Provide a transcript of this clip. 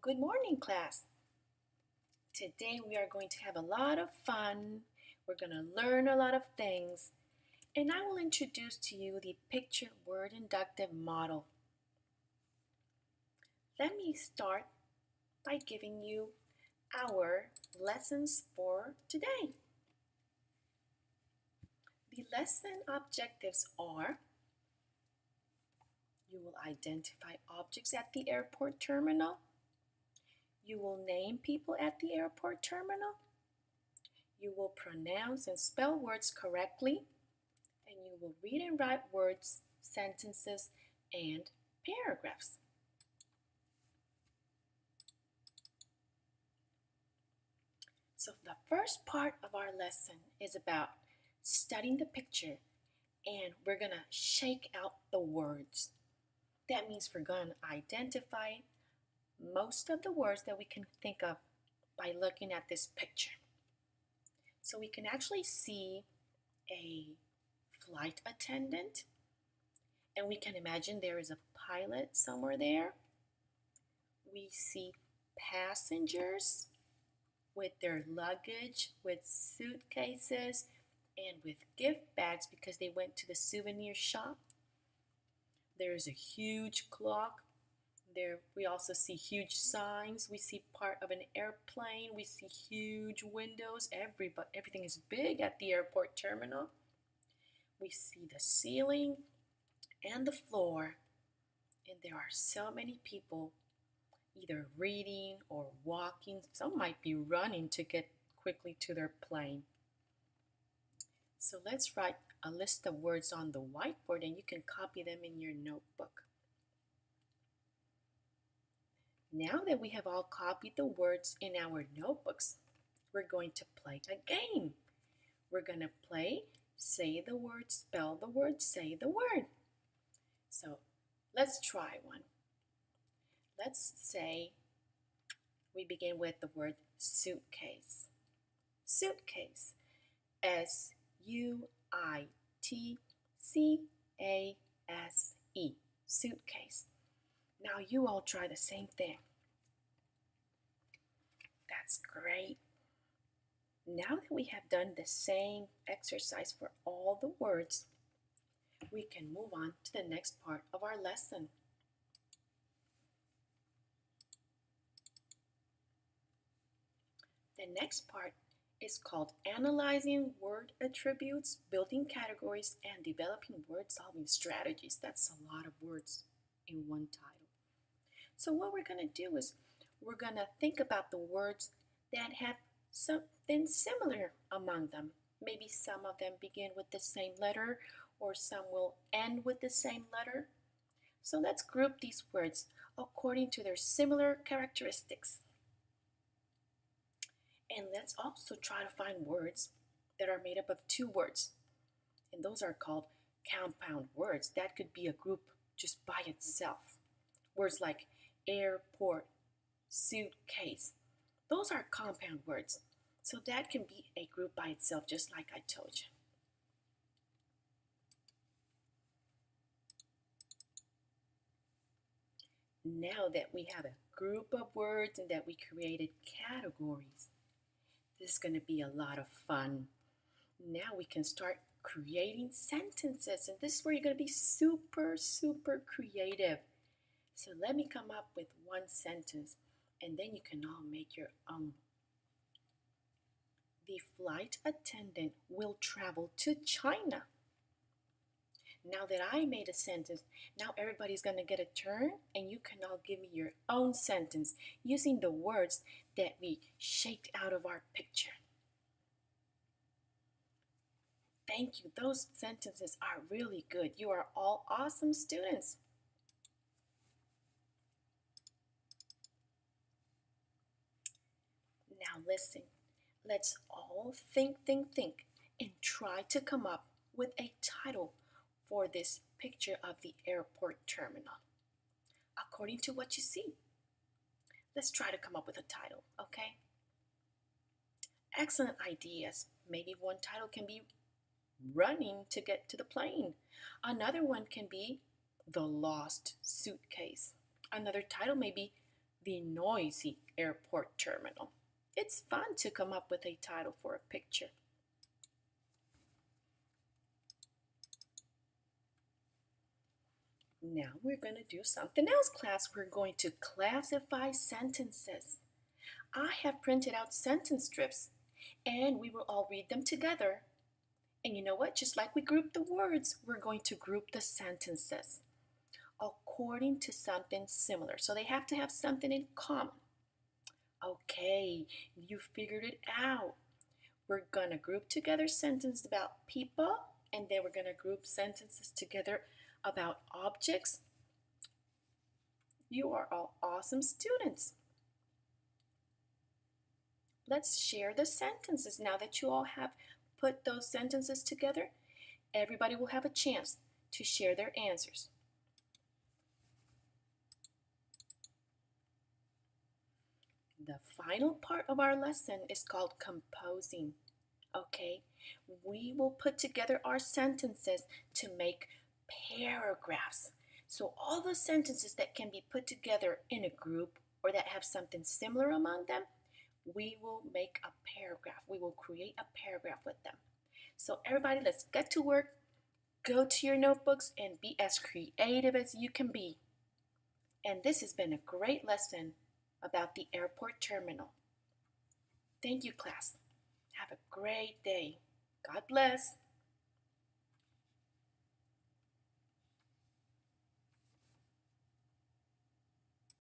Good morning, class. Today we are going to have a lot of fun. We're going to learn a lot of things, and I will introduce to you the picture word inductive model. Let me start by giving you our lessons for today. The lesson objectives are: you will identify objects at the airport terminal. You will name people at the airport terminal. You will pronounce and spell words correctly, and you will read and write words, sentences, and paragraphs. So the first part of our lesson is about studying the picture, and we're going to shake out the words. That means we're going to identify most of the words that we can think of by looking at this picture. So we can actually see a flight attendant, and we can imagine there is a pilot somewhere there. We see passengers with their luggage, with suitcases, and with gift bags because they went to the souvenir shop. There is a huge clock. There we also see huge signs. We see part of an airplane. We see huge windows. Everything is big at the airport terminal. We see the ceiling and the floor, and there are so many people either reading or walking. Some might be running to get quickly to their plane. So let's write a list of words on the whiteboard, and you can copy them in your notebook. Now that we have all copied the words in our notebooks, we're going to play a game. We're going to play say the word, spell the word, say the word. So let's try one. Let's say we begin with the word suitcase. Suitcase. S-U-I-T-C-A-S-E. Suitcase. Now you all try the same thing. That's great. Now that we have done the same exercise for all the words, we can move on to the next part of our lesson. The next part is called Analyzing Word Attributes, Building Categories, and Developing Word-Solving Strategies. That's a lot of words in one title. So what we're going to do is we're going to think about the words that have something similar among them. Maybe some of them begin with the same letter, or some will end with the same letter. So let's group these words according to their similar characteristics. And let's also try to find words that are made up of two words. And those are called compound words. That could be a group just by itself. Words like airport, suitcase. Those are compound words. So that can be a group by itself, just like I told you. Now that we have a group of words and that we created categories, this is going to be a lot of fun. Now we can start creating sentences, and this is where you're going to be super creative. So let me come up with one sentence, and then you can all make your own. The flight attendant will travel to China. Now that I made a sentence, now everybody's going to get a turn, and you can all give me your own sentence using the words that we shaped out of our picture. Thank you. Those sentences are really good. You are all awesome students. Now listen. Let's all think, and try to come up with a title for this picture of the airport terminal, according to what you see. Let's try to come up with a title, okay? Excellent ideas. Maybe one title can be running to get to the plane. Another one can be The Lost Suitcase. Another title may be the noisy airport terminal. It's fun to come up with a title for a picture. Now we're going to do something else, class. We're going to classify sentences. I have printed out sentence strips and we will all read them together. And you know what? Just like we group the words, we're going to group the sentences according to something similar. So they have to have something in common. Okay, you figured it out. We're going to group together sentences about people, and then we're going to group sentences together about objects. You are all awesome students. Let's share the sentences. Now that you all have put those sentences together, everybody will have a chance to share their answers. The final part of our lesson is called composing. Okay, we will put together our sentences to make paragraphs. So all the sentences that can be put together in a group or that have something similar among them, we will make a paragraph. We will create a paragraph with them. So everybody, let's get to work. Go to your notebooks and be as creative as you can be. And this has been a great lesson about the airport terminal. Thank you, class. Have a great day. God bless.